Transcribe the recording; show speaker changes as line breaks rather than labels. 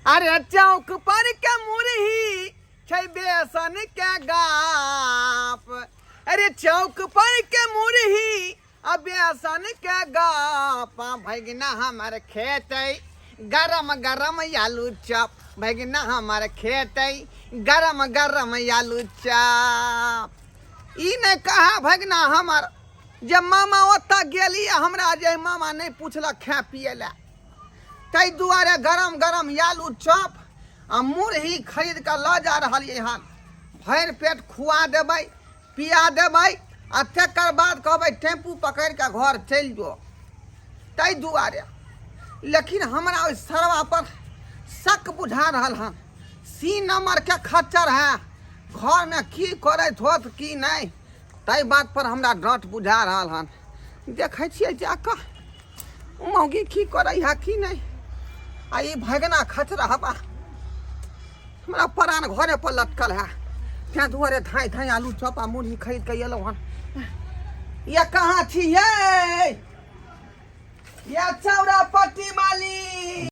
अरे चौक पर के मुरही छै बेसन के गाप। अरे चौक पर के मुरही आ बेसन के गाप। भैगना हमार खेतै गरम गरम आलू चॉप। भैगना हमार खेतै गरम गरम आलू चॉप। ई नहीं कहा भैगना हमार जब मामा ओतऽ गेली हमरा जे मामा नहीं पूछलक खाए पिए ला ताहि दुआरे गरम गरम आलू चॉप आ मुरही खरीद के ल जा रहिए हन। भरि पेट खुआ देबै पिया देबै आ तकर बाद कहबै टेम्पू पकड़ के घर चलि जो। ताहि दुआरे लेकिन हमरा ओहि सरवा पर शक बुझा रहल हन। सी नंबर के खच्चर है घर में की करैत होत की नहीं ताहि बात पर हमरा डांट बुझा रहल हन। देखै छियै जाकऽ मौगी की करै है की नहीं। आ ई भगना खचरा हवा हमरा परान घरे पर लटकल है। त्या दुआरे धाई धाई आलू चॉप आ मुरही खरीद के एलहुँ हन। ये कहाँ छी ये चौरा पट्टी माली।